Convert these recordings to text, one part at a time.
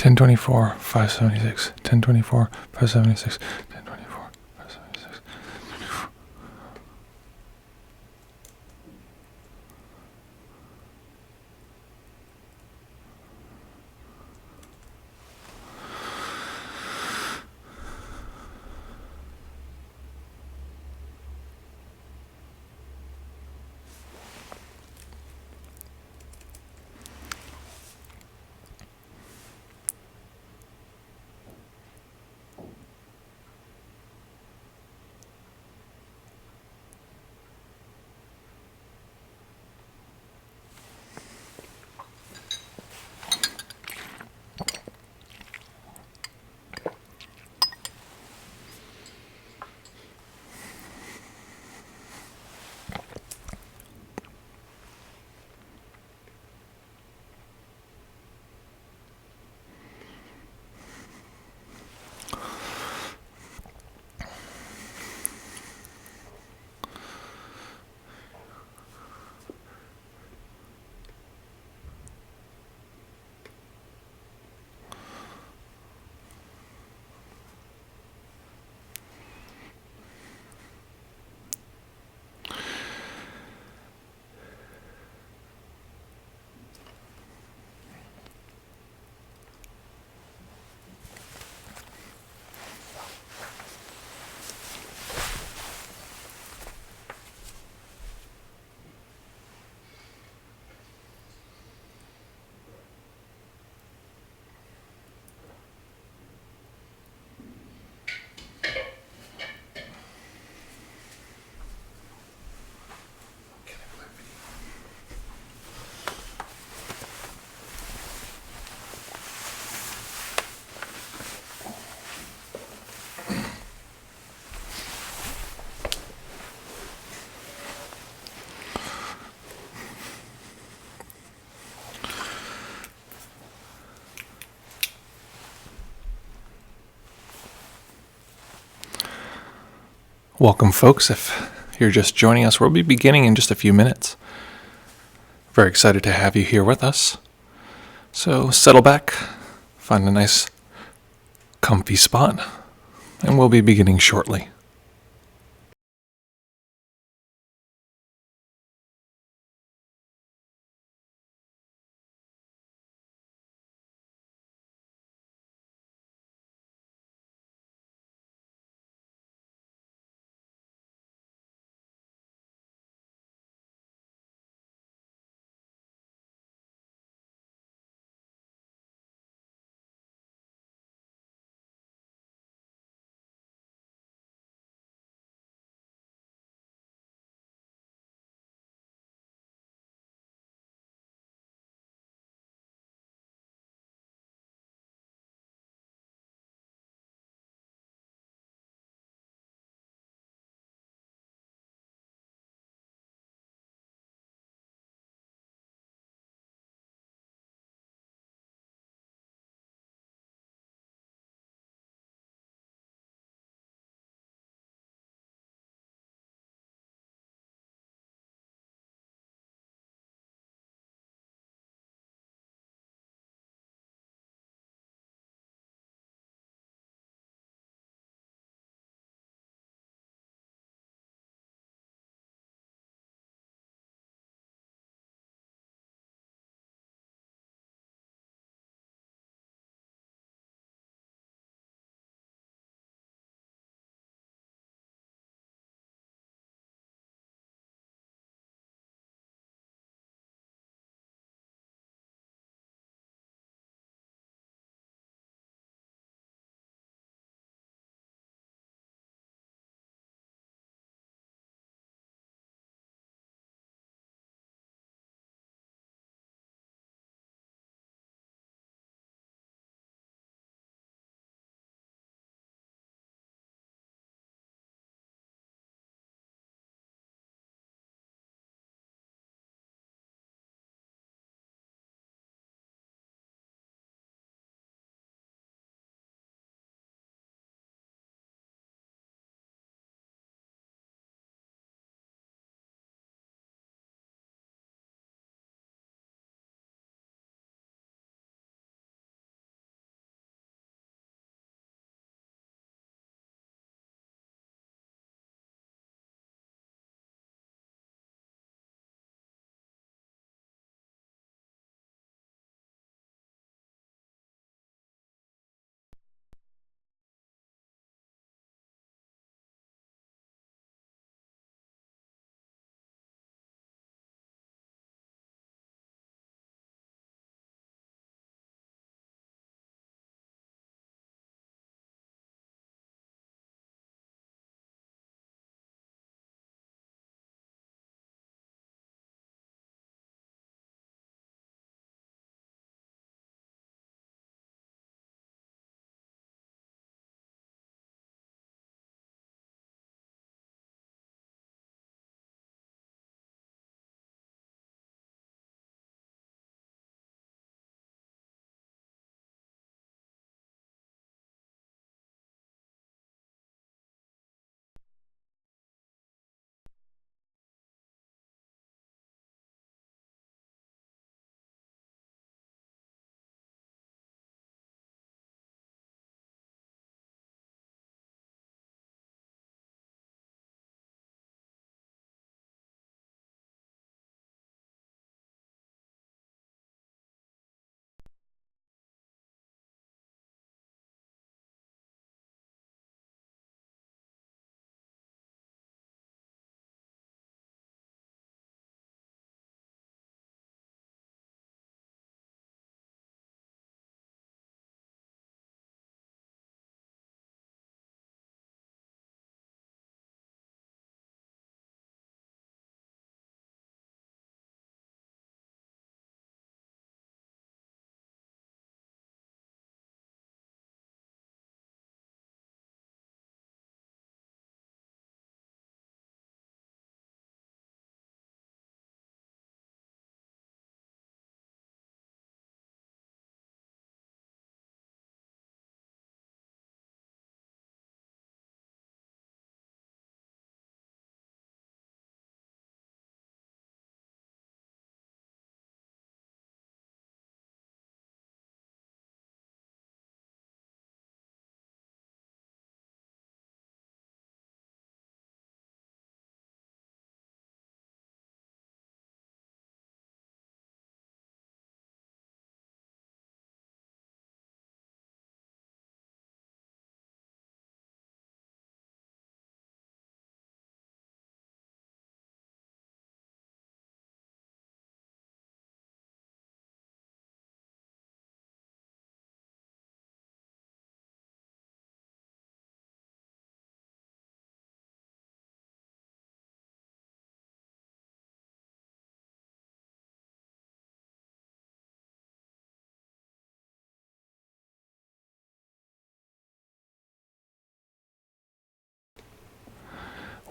1024, 576, 1024, 576, 1024, 576. Welcome, folks. If you're just joining us, we'll be beginning in just a few minutes. Very excited to have you here with us. So settle back, find a nice, comfy spot, and we'll be beginning shortly.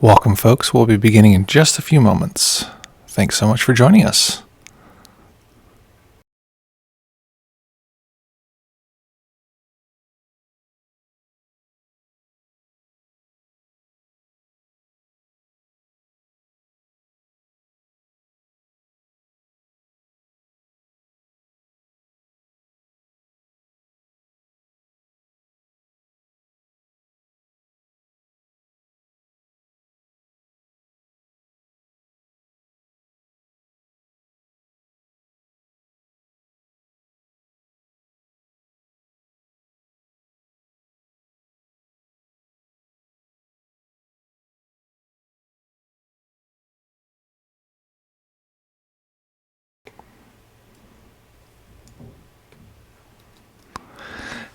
Welcome, folks. We'll be beginning in just a few moments. Thanks so much for joining us.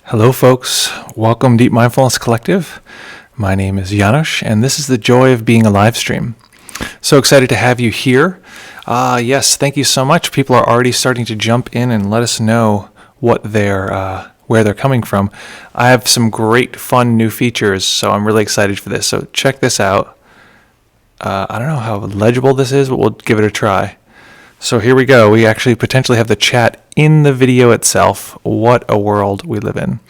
Hello, folks. Welcome, Deep Mindfulness Collective. My name is Janusz, and this is the Joy of Being AliveStream. So excited to have you here. Yes, thank you so much. People are already starting to jump in and let us know what where they're coming from. I have some great, fun new features, so I'm really excited for this. So check this out. I don't know how legible this is, but we'll give it a try. So here we go. We actually potentially have the chat in the video itself. What a world we live in.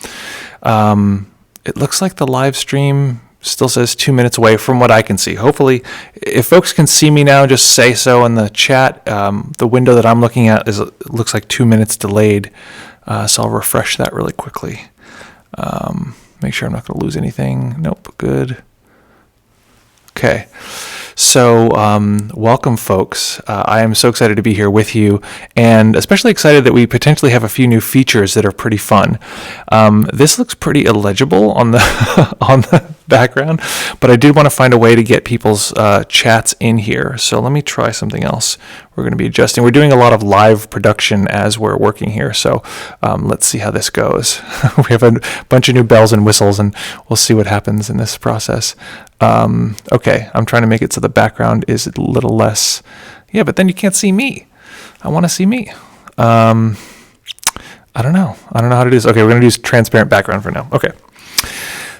It looks like the live stream still says 2 minutes away from what I can see. Hopefully, if folks can see me now, just say so in the chat. The window that I'm looking at looks like 2 minutes delayed. So I'll refresh that really quickly. Make sure I'm not going to lose anything. Nope, good. Okay. So welcome, folks. I am so excited to be here with you, and especially excited that we potentially have a few new features that are pretty fun. This looks pretty illegible on the on the background, but I did want to find a way to get people's chats in here. So let me try something else. We're going to be adjusting. We're doing a lot of live production as we're working here, so let's see how this goes. We have a bunch of new bells and whistles, and we'll see what happens in this process. Okay, I'm trying to make it so the background is a little less. Yeah, but then you can't see me. I want to see me. I don't know how to do this. Okay, we're going to use transparent background for now. Okay.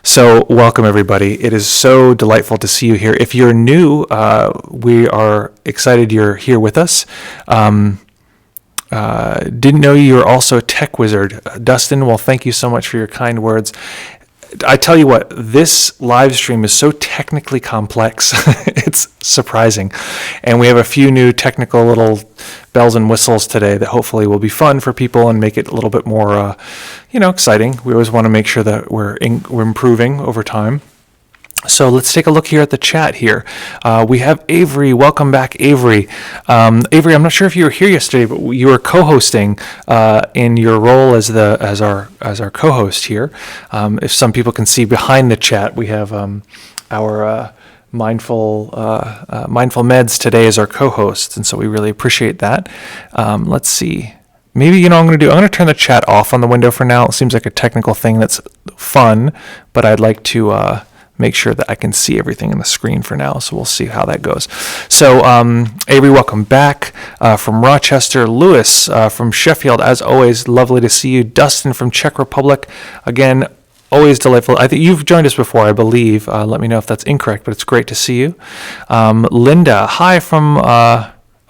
So welcome, everybody. It is so delightful to see you here. If you're new, we are excited you're here with us. Didn't know you're also a tech wizard. Dustin, well, thank you so much for your kind words. I tell you what, this live stream is so technically complex. It's surprising. And we have a few new technical little bells and whistles today that hopefully will be fun for people and make it a little bit more, exciting. We always want to make sure that we're improving over time. So let's take a look here at the chat here. We have Avery. Welcome back, Avery. Avery, I'm not sure if you were here yesterday, but you were co-hosting in your role as our co-host here. If some people can see behind the chat, we have our Mindful Meds today as our co-host, and so we really appreciate that. Let's see. Maybe, I'm going to turn the chat off on the window for now. It seems like a technical thing that's fun, but I'd like to make sure that I can see everything in the screen for now, so we'll see how that goes. So, Avery, welcome back from Rochester. Lewis from Sheffield, as always, lovely to see you. Dustin from Czech Republic, again, always delightful. I think you've joined us before, I believe. Let me know if that's incorrect, but it's great to see you. Linda, hi from...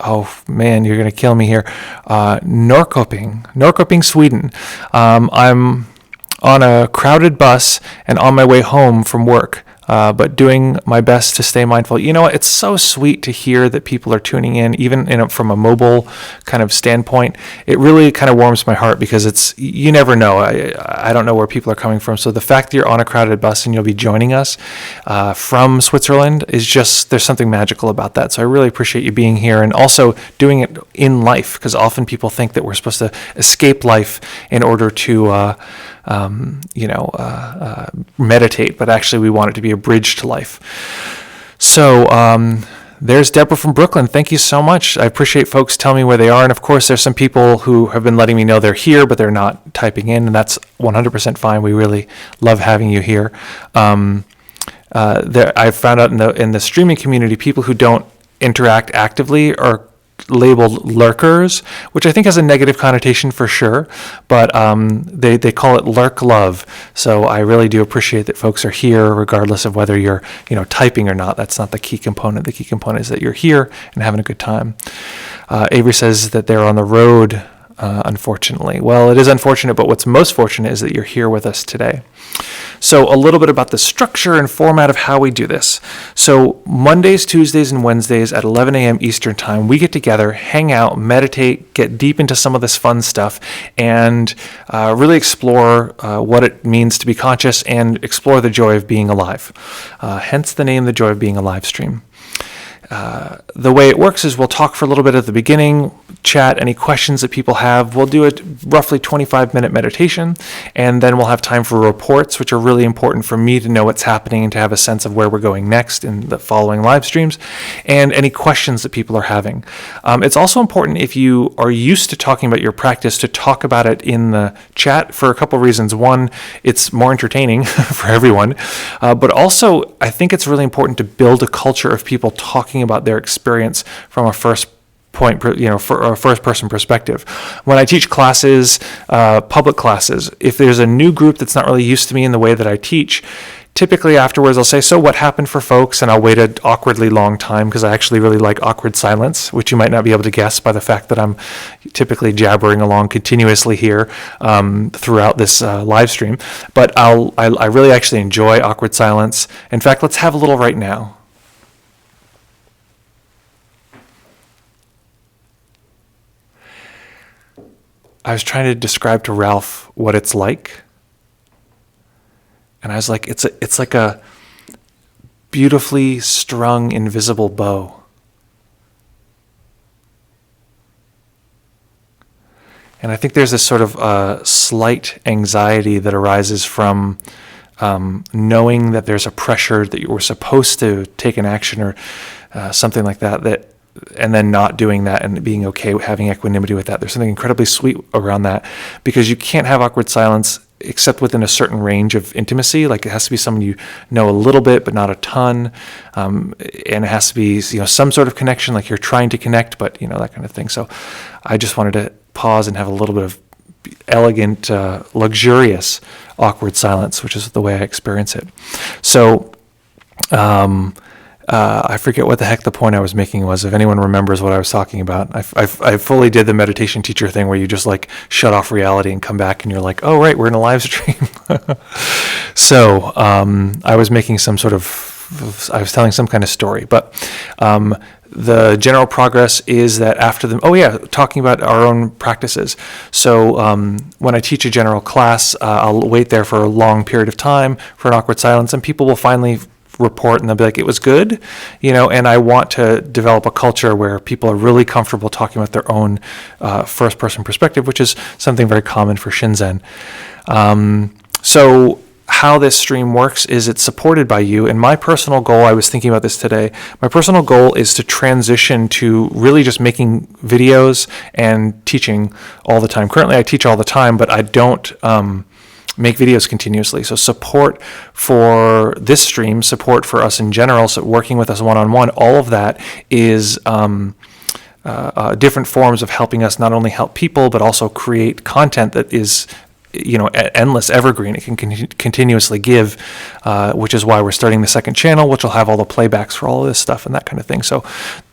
oh man, you're going to kill me here. Norrköping, Sweden. I'm on a crowded bus and on my way home from work, but doing my best to stay mindful. You know what? It's so sweet to hear that people are tuning in, even from a mobile kind of standpoint. It really kind of warms my heart because you never know. I don't know where people are coming from. So the fact that you're on a crowded bus and you'll be joining us from Switzerland is just, there's something magical about that. So I really appreciate you being here and also doing it in life, because often people think that we're supposed to escape life in order to meditate, but actually we want it to be a bridge to life. So there's Deborah from Brooklyn. Thank you so much. I appreciate folks telling me where they are. And of course, there's some people who have been letting me know they're here, but they're not typing in, and that's 100% fine. We really love having you here. I've found out in the streaming community, people who don't interact actively are labeled lurkers, which I think has a negative connotation for sure, but they call it lurk love. So I really do appreciate that folks are here, regardless of whether you're typing or not. That's not the key component. The key component is that you're here and having a good time. Avery says that they're on the road, unfortunately. Well, it is unfortunate, but what's most fortunate is that you're here with us today. So a little bit about the structure and format of how we do this. So Mondays, Tuesdays, and Wednesdays at 11 a.m. Eastern Time, we get together, hang out, meditate, get deep into some of this fun stuff, and really explore what it means to be conscious and explore the joy of being alive. Hence the name, The Joy of Being AliveStream. The way it works is we'll talk for a little bit at the beginning, chat any questions that people have. We'll do a roughly 25-minute meditation, and then we'll have time for reports, which are really important for me to know what's happening and to have a sense of where we're going next in the following live streams, and any questions that people are having. It's also important, if you are used to talking about your practice, to talk about it in the chat for a couple of reasons. One, it's more entertaining for everyone, but also I think it's really important to build a culture of people talking about their experience from a first person perspective. When I teach classes, public classes, if there's a new group that's not really used to me in the way that I teach, typically afterwards I'll say, so what happened for folks? And I'll wait an awkwardly long time, because I actually really like awkward silence, which you might not be able to guess by the fact that I'm typically jabbering along continuously here throughout this live stream. But I really actually enjoy awkward silence. In fact, let's have a little right now. I was trying to describe to Ralph what it's like, and I was like, it's like a beautifully strung invisible bow. And I think there's this sort of slight anxiety that arises from knowing that there's a pressure that you were supposed to take an action or something like that, and then not doing that and being okay with having equanimity with that. There's something incredibly sweet around that, because you can't have awkward silence except within a certain range of intimacy. Like, it has to be someone you know a little bit, but not a ton. And it has to be, some sort of connection, like you're trying to connect, but that kind of thing. So I just wanted to pause and have a little bit of elegant, luxurious, awkward silence, which is the way I experience it. So, I forget what the heck the point I was making was. If anyone remembers what I was talking about, I fully did the meditation teacher thing where you just like shut off reality and come back and you're like, oh, right, we're in a live stream. So I was making I was telling some kind of story, but the general progress is that after talking about our own practices. So when I teach a general class, I'll wait there for a long period of time for an awkward silence, and people will finally report and they'll be like, it was good, and I want to develop a culture where people are really comfortable talking about their own first person perspective, which is something very common for Shinzen. So how this stream works is it's supported by you, and my personal goal, I was thinking about this today, my personal goal is to transition to really just making videos and teaching all the time. Currently I teach all the time, but I don't make videos continuously. So support for this stream, support for us in general, so working with us one-on-one, all of that is different forms of helping us not only help people, but also create content that is endless, evergreen. It can continuously give, which is why we're starting the second channel, which will have all the playbacks for all of this stuff and that kind of thing. So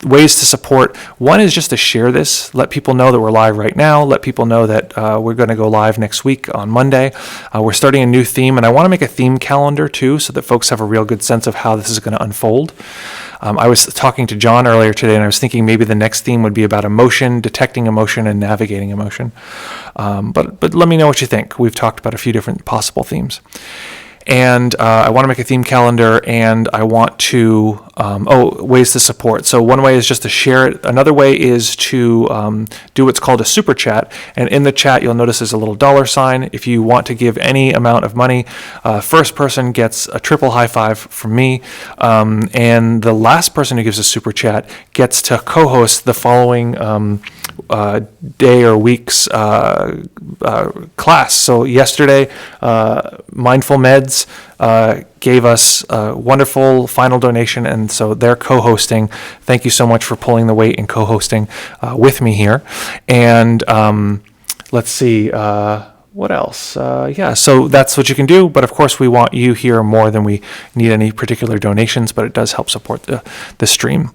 ways to support, one is just to share this, let people know that we're live right now, let people know that we're going to go live next week on Monday. We're starting a new theme, and I want to make a theme calendar too, so that folks have a real good sense of how this is going to unfold. I was talking to John earlier today, and I was thinking maybe the next theme would be about emotion, detecting emotion, and navigating emotion. But let me know what you think. We've talked about a few different possible themes. And I want to make a theme calendar, and I want to, ways to support. So one way is just to share it. Another way is to do what's called a super chat. And in the chat, you'll notice there's a little $sign. If you want to give any amount of money, first person gets a triple high five from me. And the last person who gives a super chat gets to co-host the following day or week's class. So yesterday, Mindful Meds gave us a wonderful final donation, and so they're co-hosting. Thank you so much for pulling the weight and co-hosting with me here. And let's see, what else? So that's what you can do. But of course, we want you here more than we need any particular donations, but it does help support the stream.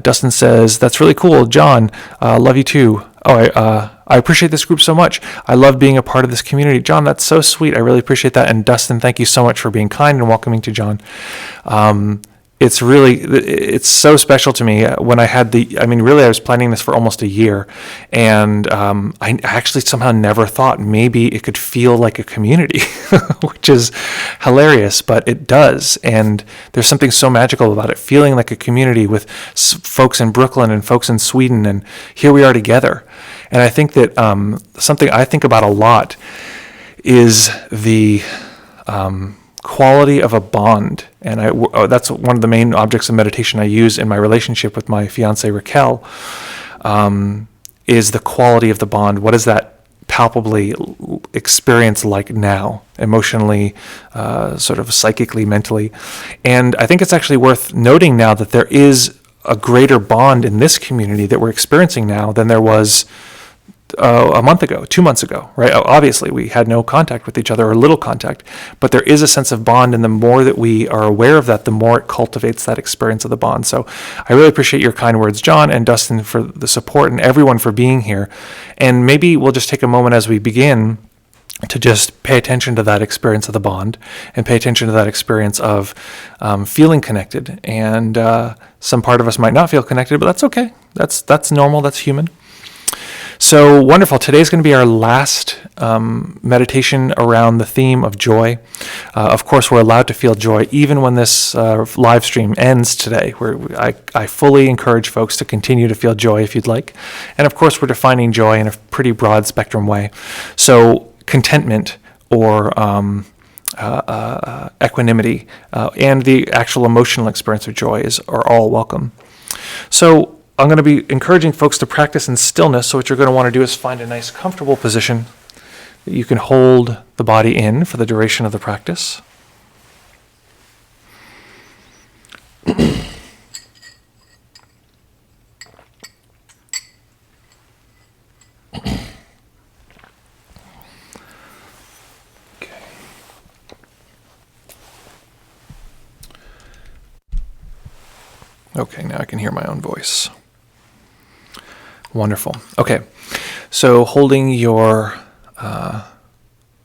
Dustin says, that's really cool. John, love you too. I appreciate this group so much. I love being a part of this community. John, that's so sweet. I really appreciate that. And Dustin, thank you so much for being kind and welcoming to John. It's so special to me. When I had I was planning this for almost a year, and I actually somehow never thought maybe it could feel like a community, which is hilarious, but it does. And there's something so magical about it, feeling like a community with folks in Brooklyn and folks in Sweden, and here we are together. And I think that something I think about a lot is the quality of a bond. And that's one of the main objects of meditation I use in my relationship with my fiancée, Rakhel, is the quality of the bond. What is that palpably experience like now, emotionally, sort of psychically, mentally? And I think it's actually worth noting now that there is a greater bond in this community that we're experiencing now than there was a month ago, 2 months ago, right? Obviously, we had no contact with each other or little contact, but there is a sense of bond, and the more that we are aware of that, the more it cultivates that experience of the bond. So I really appreciate your kind words, John and Dustin, for the support, and everyone for being here. And maybe we'll just take a moment as we begin to just pay attention to that experience of the bond and pay attention to that experience of feeling connected. And some part of us might not feel connected, but that's okay. That's normal. That's human. So wonderful. Today's going to be our last meditation around the theme of joy. Of course, we're allowed to feel joy even when this live stream ends today. I fully encourage folks to continue to feel joy if you'd like. And of course, we're defining joy in a pretty broad spectrum way. So contentment or equanimity and the actual emotional experience of joy are all welcome. So I'm going to be encouraging folks to practice in stillness. So what you're going to want to do is find a nice comfortable position that you can hold the body in for the duration of the practice. Okay, now I can hear my own voice. Wonderful. Okay, so holding your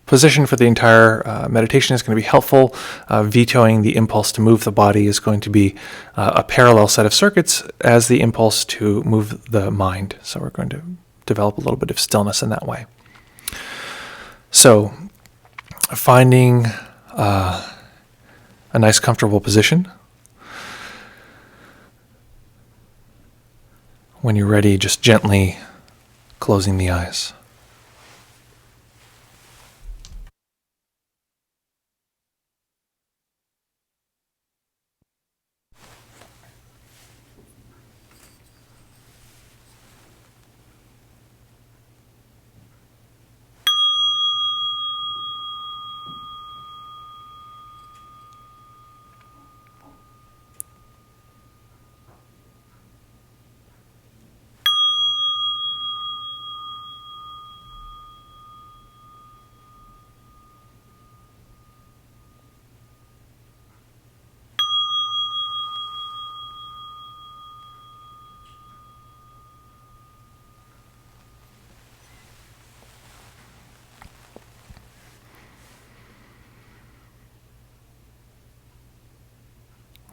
position for the entire meditation is going to be helpful. Vetoing the impulse to move the body is going to be a parallel set of circuits as the impulse to move the mind. So we're going to develop a little bit of stillness in that way. So finding a nice comfortable position. When you're ready, just gently closing the eyes.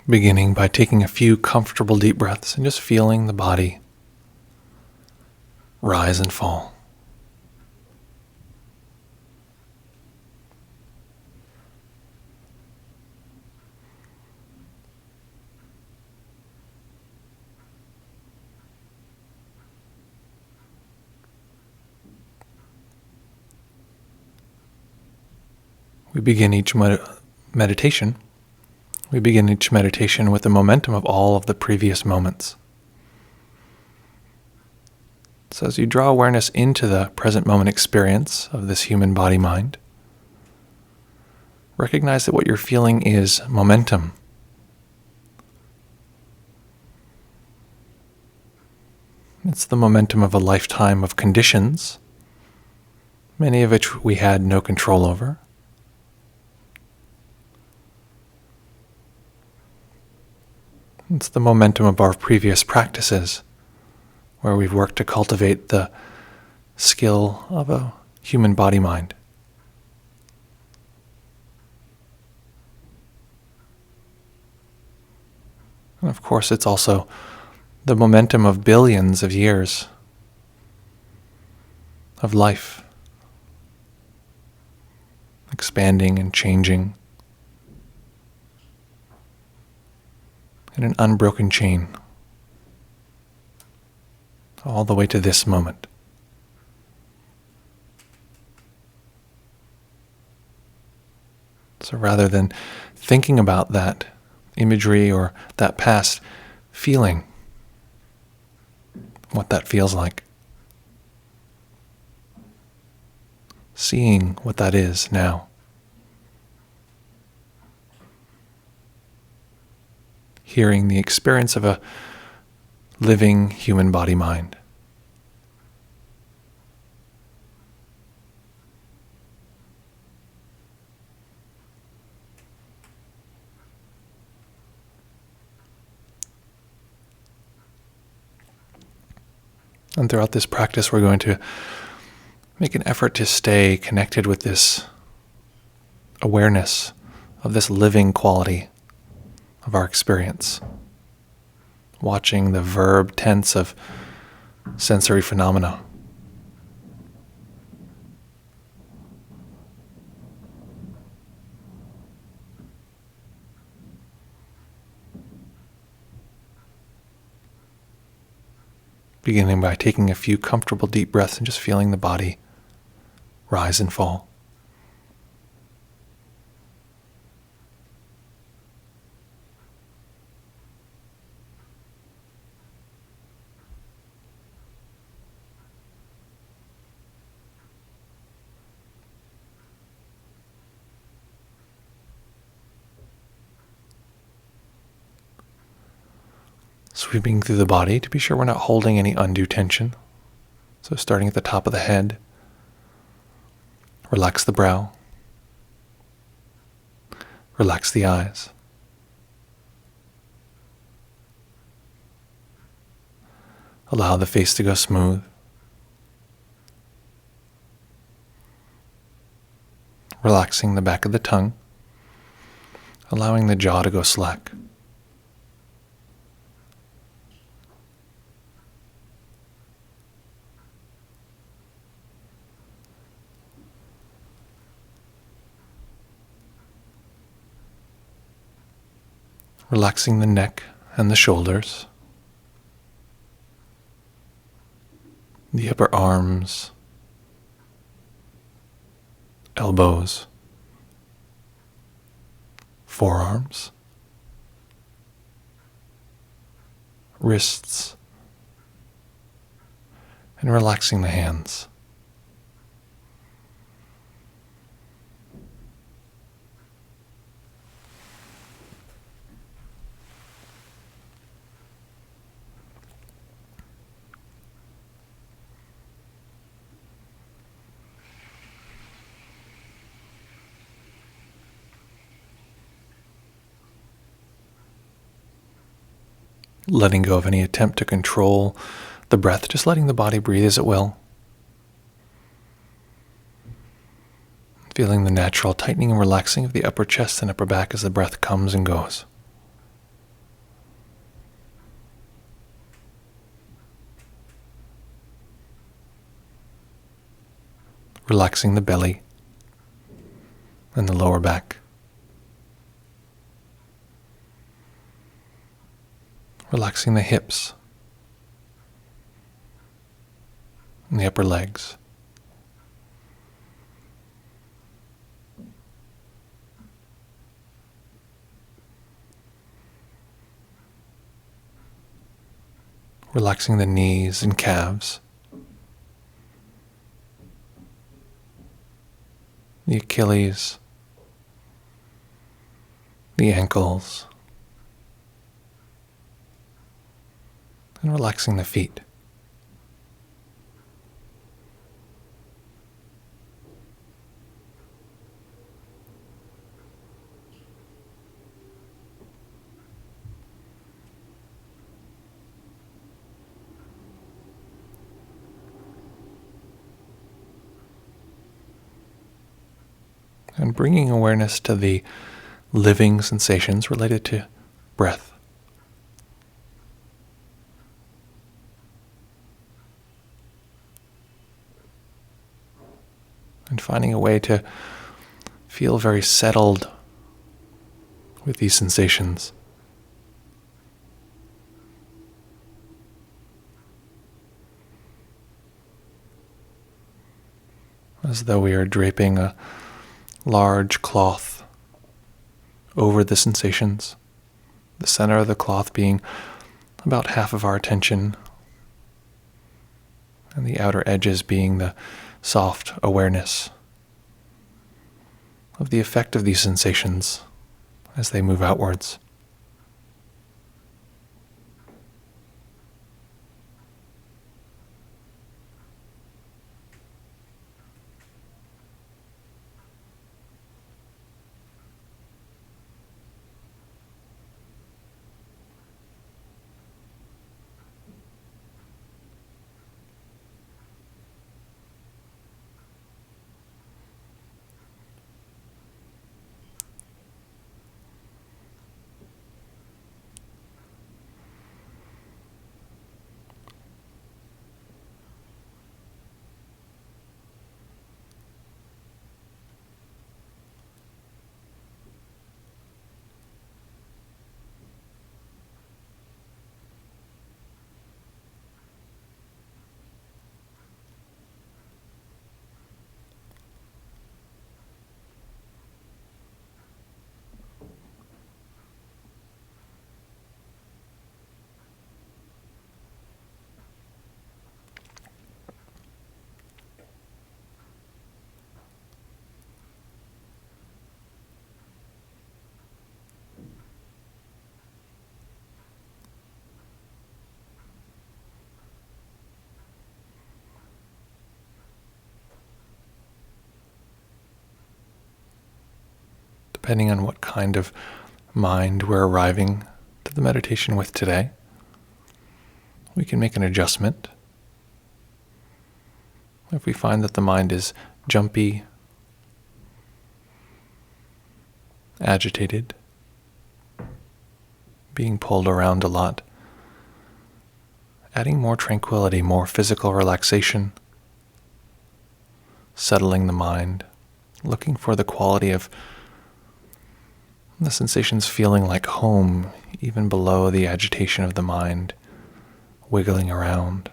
Beginning by taking a few comfortable deep breaths and just feeling the body rise and fall. We begin each meditation with the momentum of all of the previous moments. So as you draw awareness into the present moment experience of this human body-mind, recognize that what you're feeling is momentum. It's the momentum of a lifetime of conditions, many of which we had no control over. It's the momentum of our previous practices, where we've worked to cultivate the skill of a human body-mind. And of course, it's also the momentum of billions of years of life, expanding and changing in an unbroken chain, all the way to this moment. So rather than thinking about that imagery or that past, feeling what that feels like, seeing what that is now, hearing the experience of a living human body-mind. And throughout this practice, we're going to make an effort to stay connected with this awareness of this living quality of our experience, watching the verb tense of sensory phenomena. Beginning by taking a few comfortable deep breaths and just feeling the body rise and fall. Sweeping through the body to be sure we're not holding any undue tension. So starting at the top of the head, relax the brow, relax the eyes, allow the face to go smooth, relaxing the back of the tongue, allowing the jaw to go slack. Relaxing the neck and the shoulders, the upper arms, elbows, forearms, wrists, and relaxing the hands. Letting go of any attempt to control the breath, just letting the body breathe as it will. Feeling the natural tightening and relaxing of the upper chest and upper back as the breath comes and goes. Relaxing the belly and the lower back. Relaxing the hips and the upper legs. Relaxing the knees and calves, the Achilles, the ankles, and relaxing the feet. And bringing awareness to the living sensations related to breath. And finding a way to feel very settled with these sensations. As though we are draping a large cloth over the sensations, the center of the cloth being about half of our attention, and the outer edges being the soft awareness of the effect of these sensations as they move outwards. Depending on what kind of mind we're arriving to the meditation with today, we can make an adjustment. If we find that the mind is jumpy, agitated, being pulled around a lot, adding more tranquility, more physical relaxation, settling the mind, looking for the quality of the sensations feeling like home, even below the agitation of the mind, wiggling around.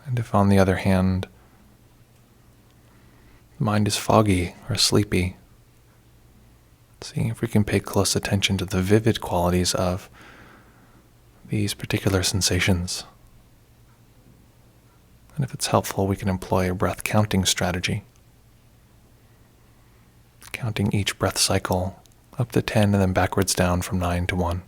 And if, on the other hand, the mind is foggy or sleepy, seeing if we can pay close attention to the vivid qualities of these particular sensations. And if it's helpful, we can employ a breath counting strategy, counting each breath cycle up to 10 and then backwards down from 9 to 1.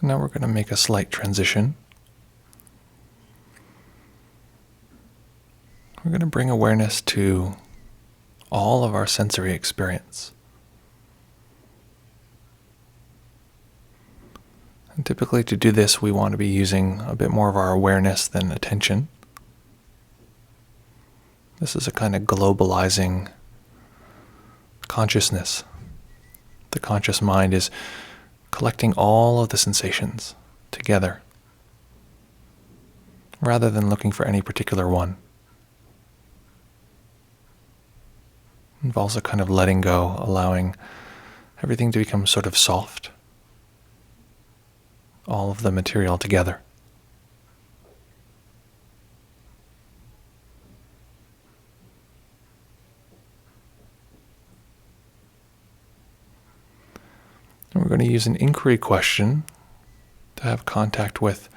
Now we're going to make a slight transition. We're going to bring awareness to all of our sensory experience. And typically to do this, we want to be using a bit more of our awareness than attention. This is a kind of globalizing consciousness. The conscious mind is collecting all of the sensations together, rather than looking for any particular one. It involves a kind of letting go, allowing everything to become sort of soft, all of the material together. And we're going to use an inquiry question to have contact with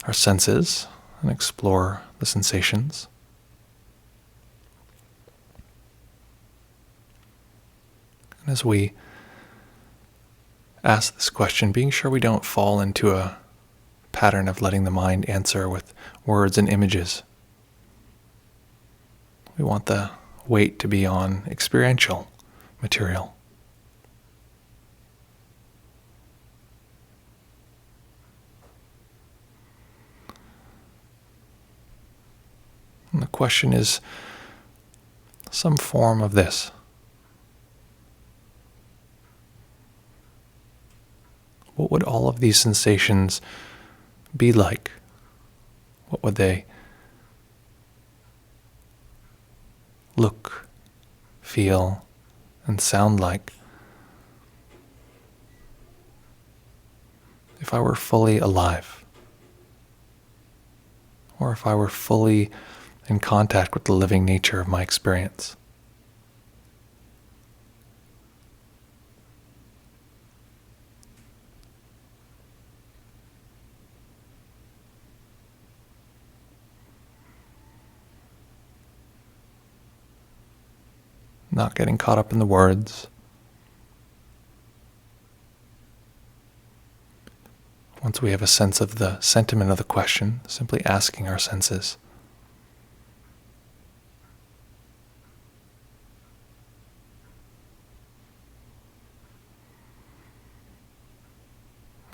our senses and explore the sensations. And as we ask this question, being sure we don't fall into a pattern of letting the mind answer with words and images. We want the weight to be on experiential material. And the question is some form of this. What would all of these sensations be like? What would they look, feel, and sound like if I were fully alive? Or if I were fully in contact with the living nature of my experience? Not getting caught up in the words. Once we have a sense of the sentiment of the question, simply asking our senses.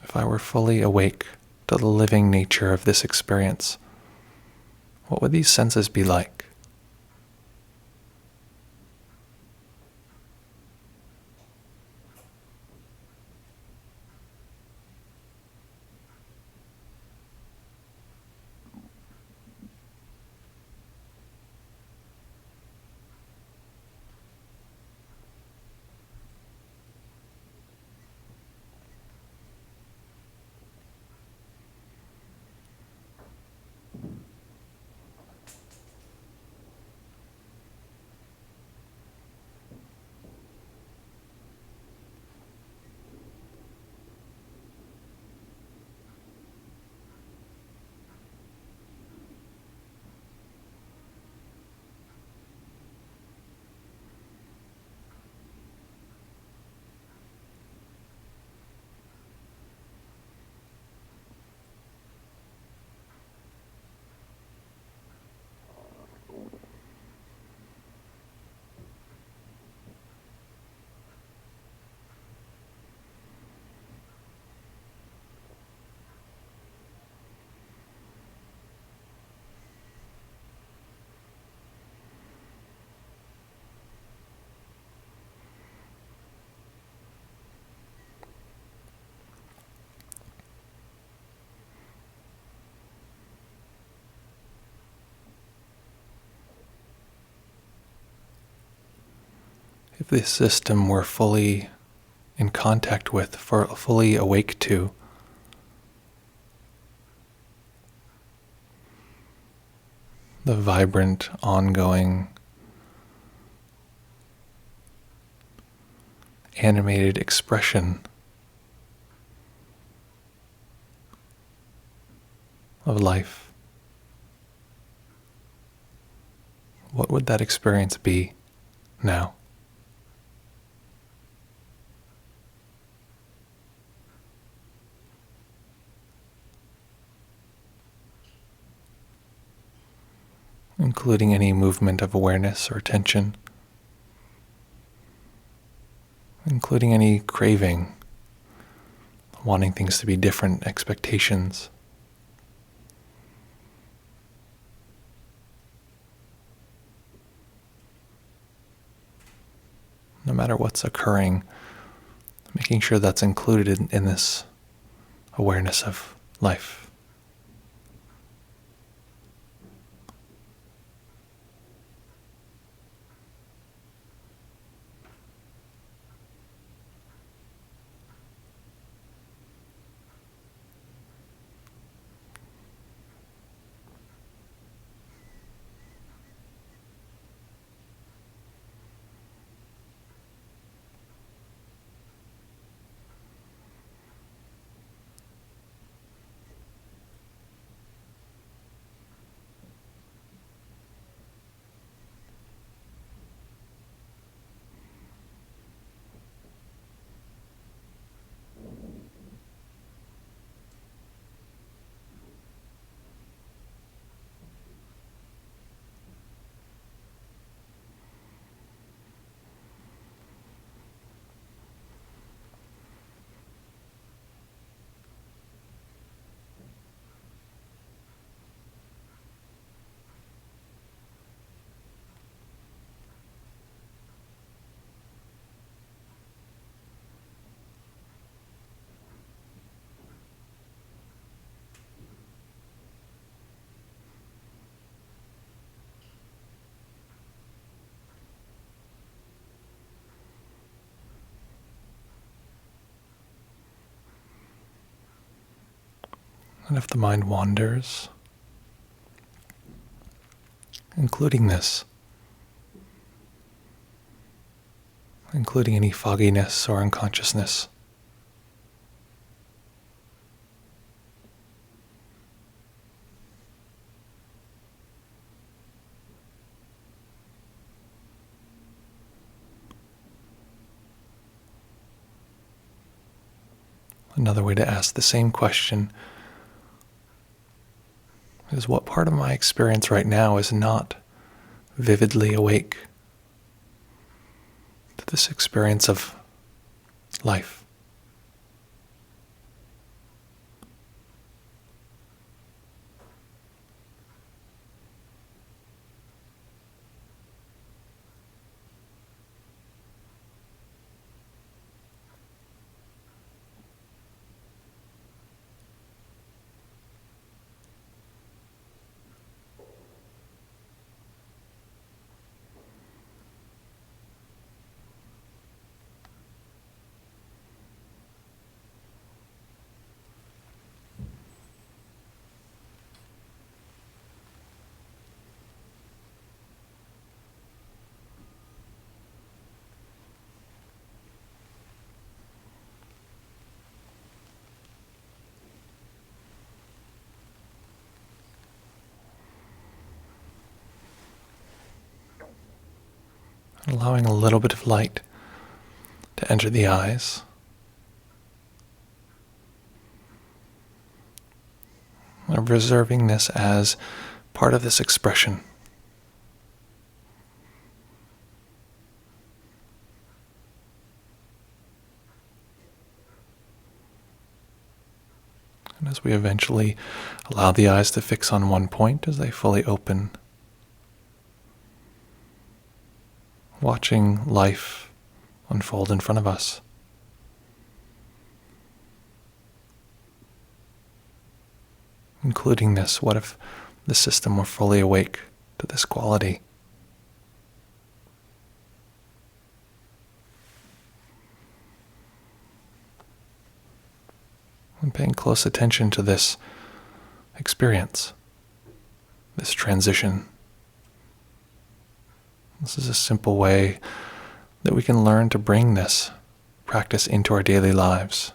If I were fully awake to the living nature of this experience, what would these senses be like? If this system were fully in contact with, fully awake to, the vibrant, ongoing, animated expression of life, what would that experience be now? including any movement of awareness or attention, including any craving, wanting things to be different, expectations. No matter what's occurring, making sure that's included in this awareness of life. And if the mind wanders, including this, including any fogginess or unconsciousness, another way to ask the same question is, what part of my experience right now is not vividly awake to this experience of life? Allowing a little bit of light to enter the eyes. And reserving this as part of this expression. And as we eventually allow the eyes to fix on one point as they fully open, watching life unfold in front of us. Including this, what if the system were fully awake to this quality? And paying close attention to this experience, this transition. This is a simple way that we can learn to bring this practice into our daily lives.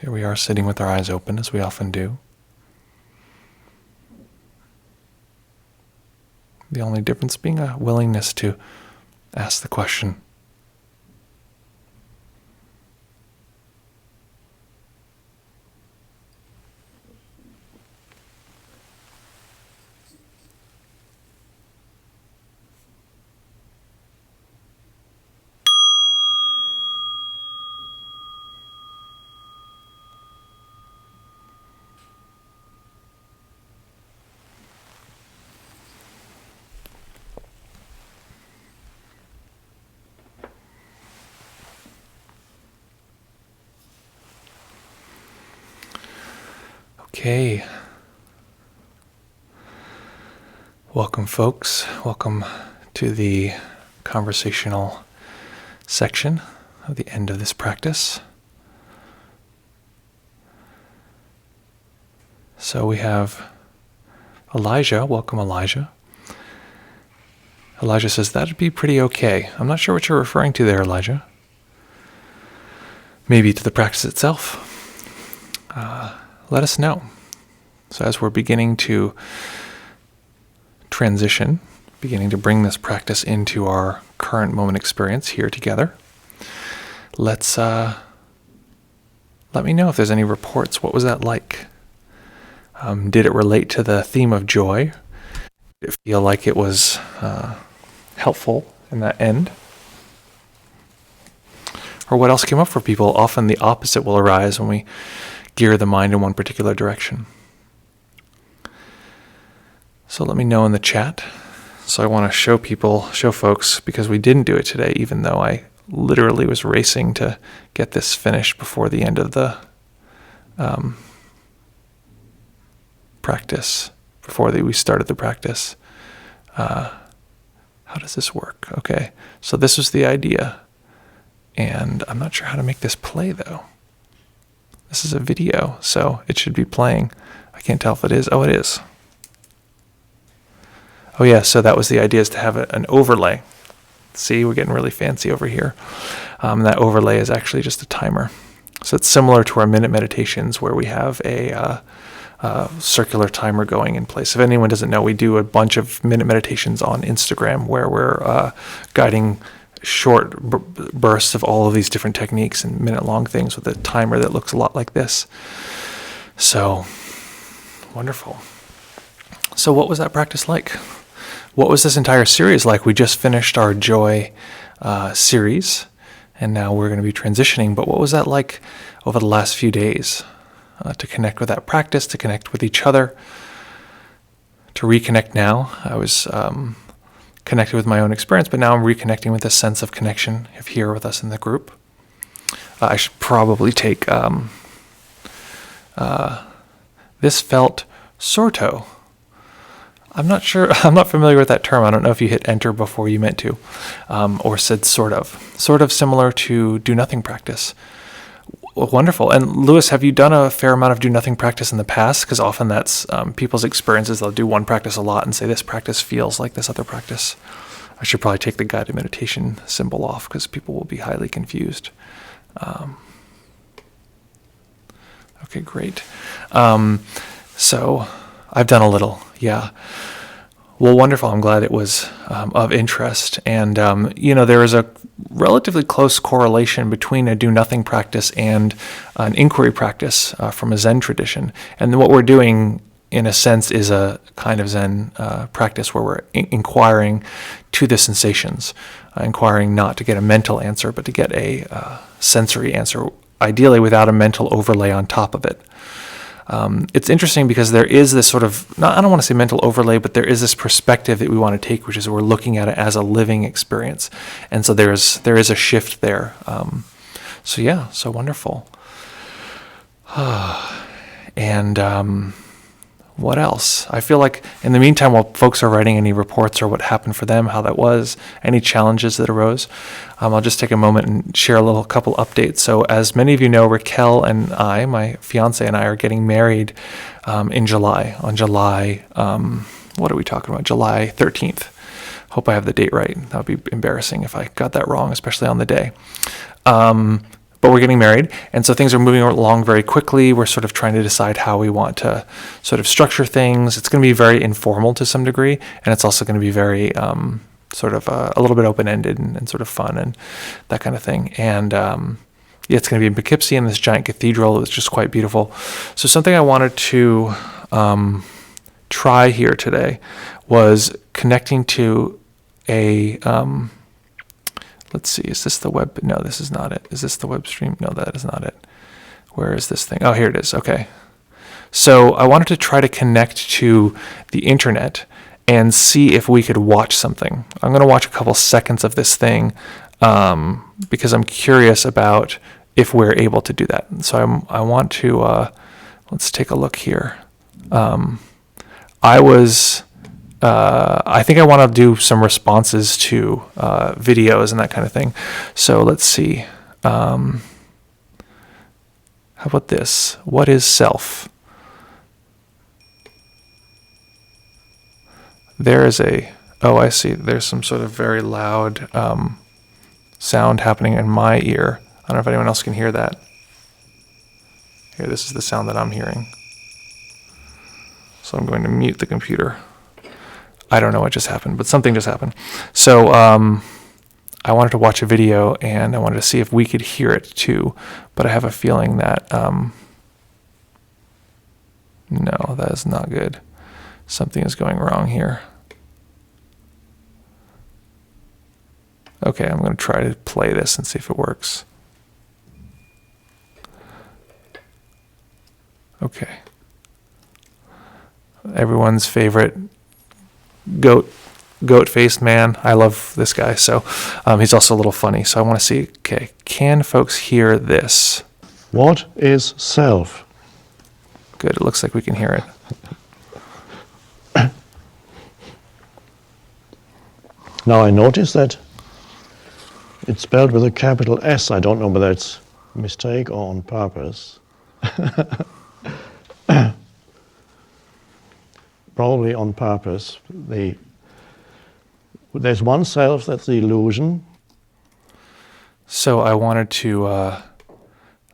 Here we are sitting with our eyes open, as we often do. The only difference being a willingness to ask the question, Okay. Welcome, folks. Welcome to the conversational section of the end of this practice. So we have Elijah. Welcome, Elijah. Elijah says, that'd be pretty okay. I'm not sure what you're referring to there, Elijah. Maybe to the practice itself. Let us know. So as we're beginning to transition, beginning to bring this practice into our current moment experience here together, let me know if there's any reports. What was that like? Did it relate to the theme of joy? Did it feel like it was helpful in that end? Or what else came up for people? Often the opposite will arise when we gear the mind in one particular direction. So let me know in the chat. So I want to show folks, because we didn't do it today, even though I literally was racing to get this finished before the end of the practice, before we started the practice. How does this work? Okay, so this was the idea. And I'm not sure how to make this play, though. This is a video, so it should be playing. I can't tell if it is. Oh, it is. Oh, yeah, so that was the idea, is to have an overlay. See, we're getting really fancy over here. That overlay is actually just a timer. So it's similar to our minute meditations, where we have a circular timer going in place. If anyone doesn't know, we do a bunch of minute meditations on Instagram where we're guiding short bursts of all of these different techniques and minute-long things with a timer that looks a lot like this. So, wonderful. So what was that practice like? What was this entire series like? We just finished our Joy series, and now we're going to be transitioning. But what was that like over the last few days? To connect with that practice, to connect with each other, to reconnect now. I was connected with my own experience, but now I'm reconnecting with a sense of connection here with us in the group. I should probably take this felt sorto. I'm not sure. I'm not familiar with that term. I don't know if you hit enter before you meant to, or said sort of similar to do nothing practice. Wonderful. And Lewis, have you done a fair amount of do nothing practice in the past? Because often that's people's experiences. They'll do one practice a lot and say this practice feels like this other practice. I should probably take the guided meditation symbol off because people will be highly confused. Okay, great. So I've done a little, yeah. Well, wonderful. I'm glad it was of interest. And, there is a relatively close correlation between a do-nothing practice and an inquiry practice from a Zen tradition. And what we're doing, in a sense, is a kind of Zen practice where we're inquiring to the sensations, inquiring not to get a mental answer, but to get a sensory answer, ideally without a mental overlay on top of it. It's interesting because there is this sort of, I don't want to say mental overlay, but there is this perspective that we want to take, which is we're looking at it as a living experience. And so there is a shift there. So wonderful. And what else? I feel like in the meantime, while folks are writing any reports or what happened for them, how that was, any challenges that arose, I'll just take a moment and share a couple updates. So as many of you know, Rakhel and I, my fiance and I, are getting married in July, on July, what are we talking about? July 13th. Hope I have the date right. That would be embarrassing if I got that wrong, especially on the day. But we're getting married, and so things are moving along very quickly. We're sort of trying to decide how we want to sort of structure things. It's going to be very informal to some degree, and it's also going to be very sort of a little bit open-ended and sort of fun and that kind of thing. And it's going to be in Poughkeepsie in this giant cathedral. It's just quite beautiful. So something I wanted to try here today was connecting to a... let's see, is this the web? No, this is not it. Is this the web stream? No, that is not it. Where is this thing? Oh, here it is. Okay. So I wanted to try to connect to the internet and see if we could watch something. I'm going to watch a couple seconds of this thing because I'm curious about if we're able to do that. So I want to let's take a look here. I think I want to do some responses to videos and that kind of thing. So let's see. How about this? What is self? There is I see. There's some sort of very loud sound happening in my ear. I don't know if anyone else can hear that. Here, this is the sound that I'm hearing. So I'm going to mute the computer. I don't know what just happened, but something just happened. So I wanted to watch a video, and I wanted to see if we could hear it too, but I have a feeling that, no, that is not good. Something is going wrong here. Okay, I'm going to try to play this and see if it works. Okay. Everyone's favorite goat-faced man. I love this guy. So he's also a little funny. So I want to see, okay, can folks hear this? What is self? Good. It looks like we can hear it. Now I notice that it's spelled with a capital S. I don't know whether it's a mistake or on purpose. Probably on purpose. There's one self, that's the illusion. So I wanted to,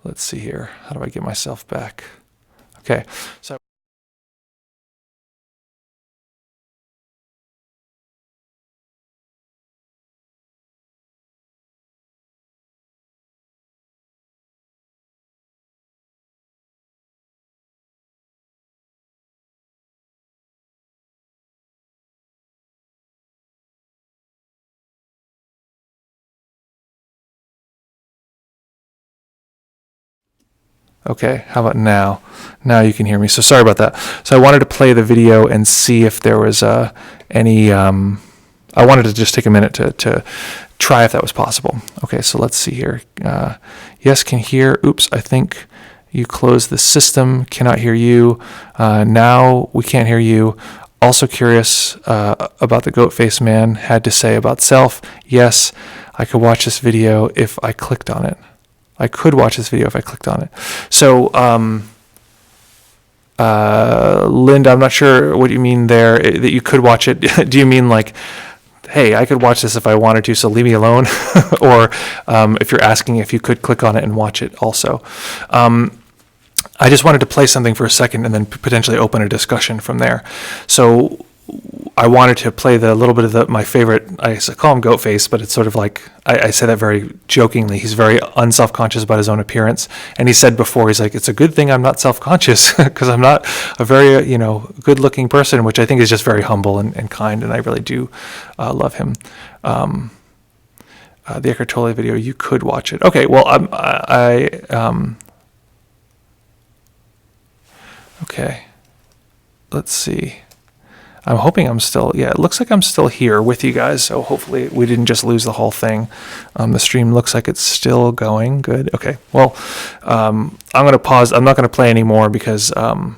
let's see here. How do I get myself back? Okay. So. Okay, how about now? Now you can hear me. So sorry about that. So I wanted to play the video and see if there was any. I wanted to just take a minute to try if that was possible. Okay, so let's see here. Yes, can hear. Oops, I think you closed the system. Cannot hear you. Now we can't hear you. Also curious about the goat-faced man. Had to say about self. Yes, I could watch this video if I clicked on it. I could watch this video if I clicked on it. So, Linda, I'm not sure what you mean there, that you could watch it. Do you mean like, hey, I could watch this if I wanted to, so leave me alone? Or if you're asking if you could click on it and watch it also. I just wanted to play something for a second and then potentially open a discussion from there. So I wanted to play the little bit of my favorite, I call him goat face, but it's sort of like, I say that very jokingly. He's very unself-conscious about his own appearance. And he said before, he's like, it's a good thing I'm not self-conscious because I'm not a very, good-looking person, which I think is just very humble and kind. And I really do love him. The Eckhart Tolle video, you could watch it. Okay, well, okay, let's see. I'm hoping I'm still, it looks like I'm still here with you guys, so hopefully we didn't just lose the whole thing. The stream looks like it's still going. Good. Okay, well, I'm going to pause. I'm not going to play anymore because, Linda,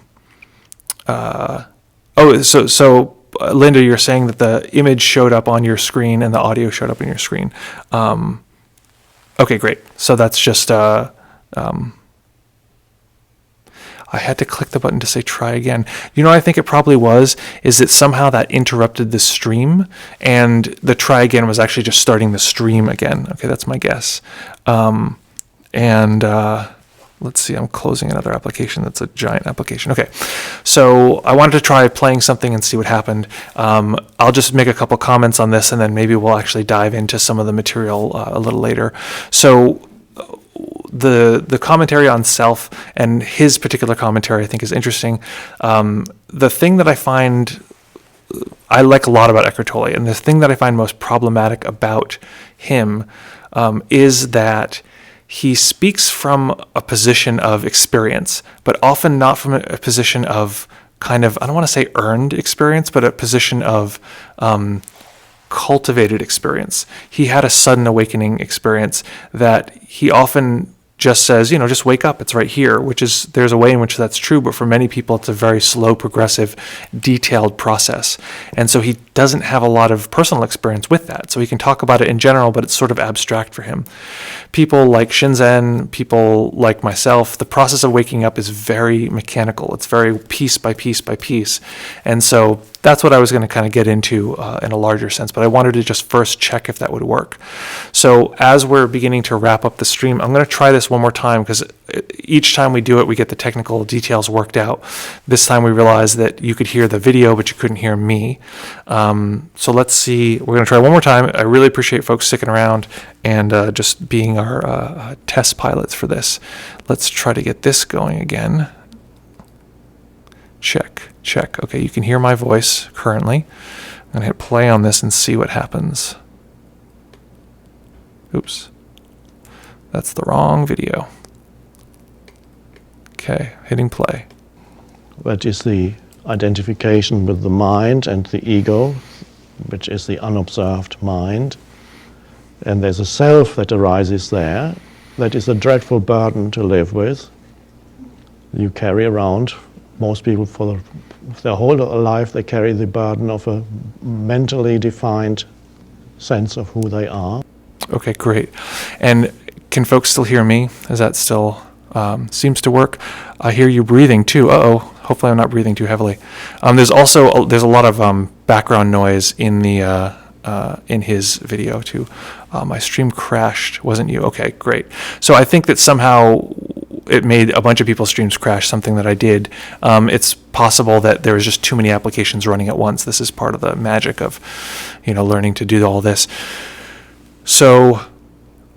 you're saying that the image showed up on your screen and the audio showed up on your screen. Okay, great. So that's just, I had to click the button to say try again. You know what I think it probably was, is that somehow that interrupted the stream, and the try again was actually just starting the stream again. Okay, that's my guess. Let's see, I'm closing another application that's a giant application. Okay, so I wanted to try playing something and see what happened. I'll just make a couple comments on this, and then maybe we'll actually dive into some of the material a little later. So the commentary on self and his particular commentary I think is interesting. The thing that I find I like a lot about Eckhart Tolle, and the thing that I find most problematic about him is that he speaks from a position of experience, but often not from a position of kind of, I don't want to say earned experience, but a position of cultivated experience. He had a sudden awakening experience that he often just says, just wake up, it's right here, there's a way in which that's true, but for many people it's a very slow, progressive, detailed process. And so he doesn't have a lot of personal experience with that. So he can talk about it in general, but it's sort of abstract for him. People like Shinzen, people like myself, the process of waking up is very mechanical. It's very piece by piece by piece. And so that's what I was going to kind of get into in a larger sense, but I wanted to just first check if that would work. So as we're beginning to wrap up the stream, I'm going to try this one more time, because each time we do it, we get the technical details worked out. This time we realized that you could hear the video, but you couldn't hear me. So let's see. We're going to try one more time. I really appreciate folks sticking around and just being our test pilots for this. Let's try to get this going again. Check. Okay, you can hear my voice currently. I'm going to hit play on this and see what happens. Oops. That's the wrong video. Okay, hitting play. That is the identification with the mind and the ego, which is the unobserved mind. And there's a self that arises there that is a dreadful burden to live with. You carry around, most people for their whole life, they carry the burden of a mentally defined sense of who they are. Okay, great. And can folks still hear me? Is that still seems to work? I hear you breathing too. Hopefully I'm not breathing too heavily. There's a lot of background noise in the in his video too. My stream crashed. Wasn't you? Okay, great. So I think that somehow it made a bunch of people's streams crash, something that I did. It's possible that there was just too many applications running at once. This is part of the magic of, learning to do all this. So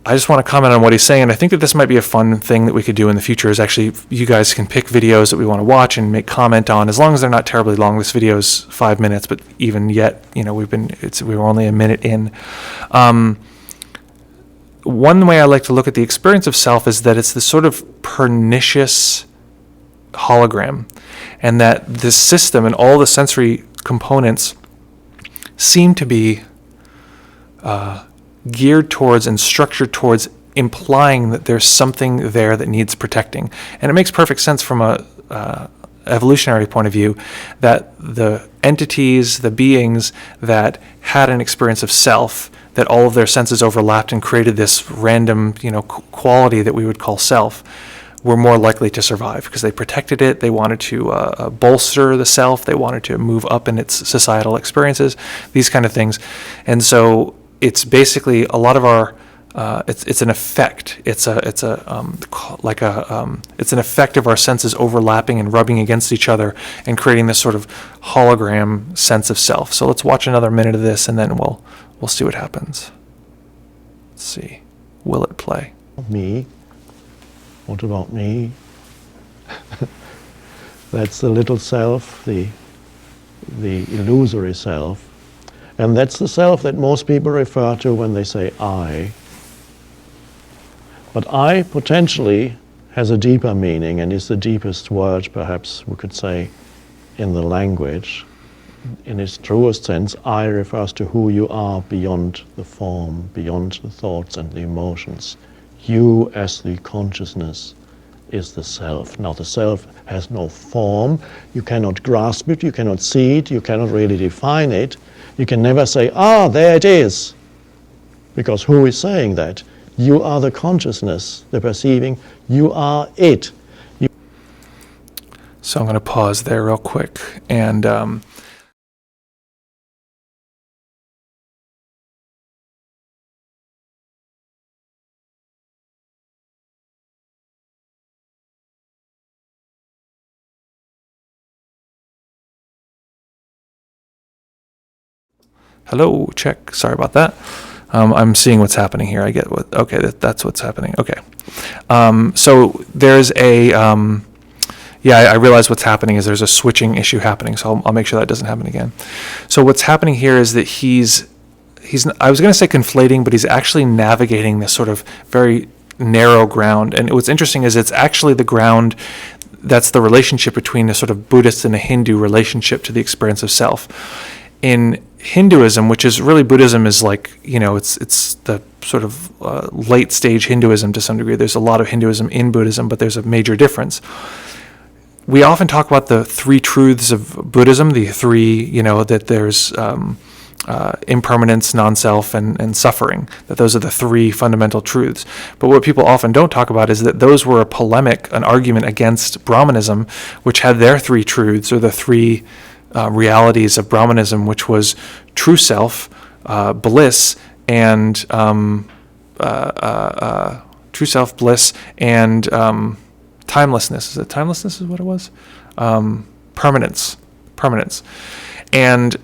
I just want to comment on what he's saying, and I think that this might be a fun thing that we could do in the future, is actually you guys can pick videos that we want to watch and make comment on, as long as they're not terribly long. This video is 5 minutes, but even yet, we were only a minute in. One way I like to look at the experience of self is that it's this sort of pernicious hologram, and that this system and all the sensory components seem to be geared towards and structured towards implying that there's something there that needs protecting. And it makes perfect sense from a evolutionary point of view that the entities, the beings that had an experience of self, that all of their senses overlapped and created this random, quality that we would call self, were more likely to survive because they protected it. They wanted to bolster the self. They wanted to move up in it's societal experiences, these kind of things. And so it's basically a lot of our it's an effect. It's an effect of our senses overlapping and rubbing against each other and creating this sort of hologram sense of self. So let's watch another minute of this, and then we'll see what happens. Let's see. Will it play? Me? What about me? That's the little self, the illusory self. And that's the self that most people refer to when they say I. But I potentially has a deeper meaning and is the deepest word, perhaps we could say, in the language. In its truest sense, I refers to who you are beyond the form, beyond the thoughts and the emotions. You as the consciousness is the self. Now the self has no form. You cannot grasp it, you cannot see it, you cannot really define it. You can never say, there it is. Because who is saying that? You are the consciousness, the perceiving. You are it. So I'm going to pause there real quick. And hello, check. Sorry about that. I'm seeing what's happening here. I get that's what's happening. Okay. So there's I realize what's happening is there's a switching issue happening. So I'll make sure that doesn't happen again. So what's happening here is that he's I was going to say conflating, but he's actually navigating this sort of very narrow ground. And what's interesting is it's actually the ground that's the relationship between a sort of Buddhist and a Hindu relationship to the experience of self. In Hinduism, which is really Buddhism, is like, it's the sort of late stage Hinduism to some degree. There's a lot of Hinduism in Buddhism, but there's a major difference. We often talk about the three truths of Buddhism, the three, that there's impermanence, non-self, and suffering, that those are the three fundamental truths. But what people often don't talk about is that those were a polemic, an argument against Brahmanism, which had their three truths, or the three realities of Brahmanism, which was true self, bliss, and true self, bliss, and timelessness. Is it timelessness is what it was? Permanence. And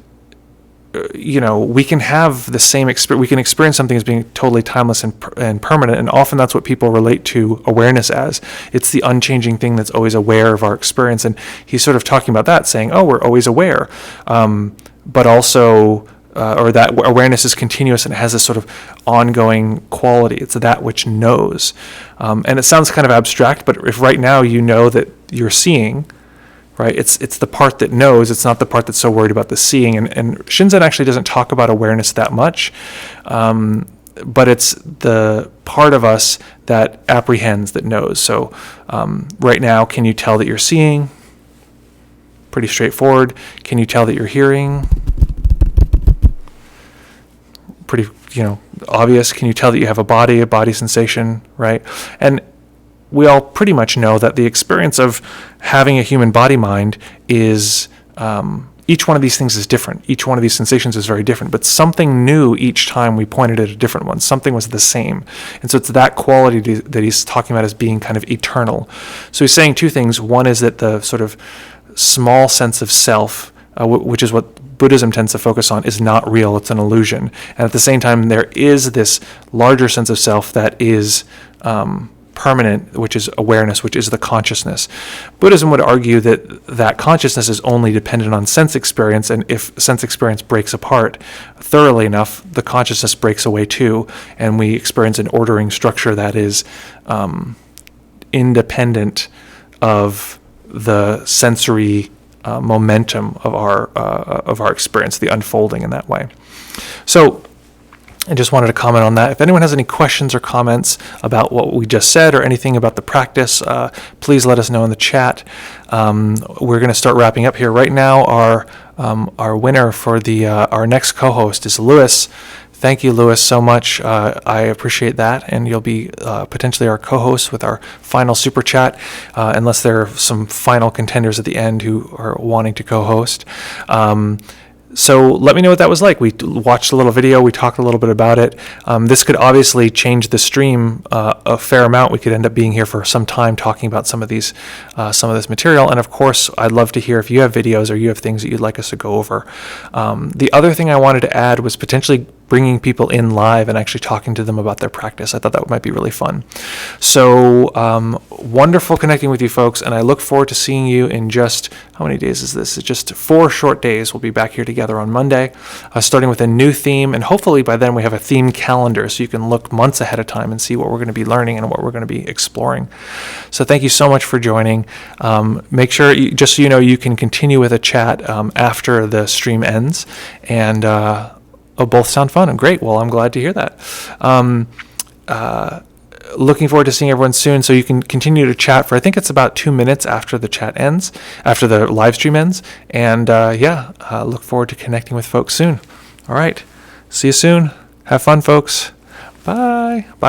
we can have the same experience. We can experience something as being totally timeless and permanent, and often that's what people relate to awareness as. It's the unchanging thing that's always aware of our experience, and he's sort of talking about that, saying, "Oh, we're always aware," but also, or that awareness is continuous and it has this sort of ongoing quality. It's that which knows, and it sounds kind of abstract, but if right now you know that you're seeing. Right, it's the part that knows. It's not the part that's so worried about the seeing. And Shinzen actually doesn't talk about awareness that much, but it's the part of us that apprehends, that knows. So right now, can you tell that you're seeing? Pretty straightforward. Can you tell that you're hearing? Pretty, obvious. Can you tell that you have a body sensation, right? And we all pretty much know that the experience of having a human body mind is, each one of these things is different. Each one of these sensations is very different, but something new each time we pointed at a different one. Something was the same. And so it's that quality that he's talking about as being kind of eternal. So he's saying two things. One is that the sort of small sense of self, which is what Buddhism tends to focus on, is not real. It's an illusion. And at the same time, there is this larger sense of self that is permanent, which is awareness, which is the consciousness. Buddhism would argue that consciousness is only dependent on sense experience, and if sense experience breaks apart thoroughly enough, the consciousness breaks away too, and we experience an ordering structure that is independent of the sensory momentum of our experience, the unfolding in that way. So I just wanted to comment on that. If anyone has any questions or comments about what we just said or anything about the practice, please let us know in the chat. We're going to start wrapping up here. Right now, our winner for our next co-host is Lewis. Thank you, Lewis, so much. I appreciate that, and you'll be potentially our co-host with our final super chat, unless there are some final contenders at the end who are wanting to co-host. So let me know what that was like. We watched a little video. We talked a little bit about it. This could obviously change the stream a fair amount. We could end up being here for some time talking about some of this material. And of course, I'd love to hear if you have videos or you have things that you'd like us to go over. The other thing I wanted to add was potentially bringing people in live and actually talking to them about their practice. I thought that might be really fun. So wonderful connecting with you folks, and I look forward to seeing you in just, how many days is this? It's just 4 short days. We'll be back here together on Monday, starting with a new theme, and hopefully by then we have a theme calendar so you can look months ahead of time and see what we're going to be learning and what we're going to be exploring. So thank you so much for joining. Make sure, just so you know, you can continue with a chat after the stream ends, and both sound fun and great. Well, I'm glad to hear that. Looking forward to seeing everyone soon. So you can continue to chat for, I think it's about 2 minutes after the chat ends, after the live stream ends. And look forward to connecting with folks soon. All right. See you soon. Have fun, folks. Bye. Bye.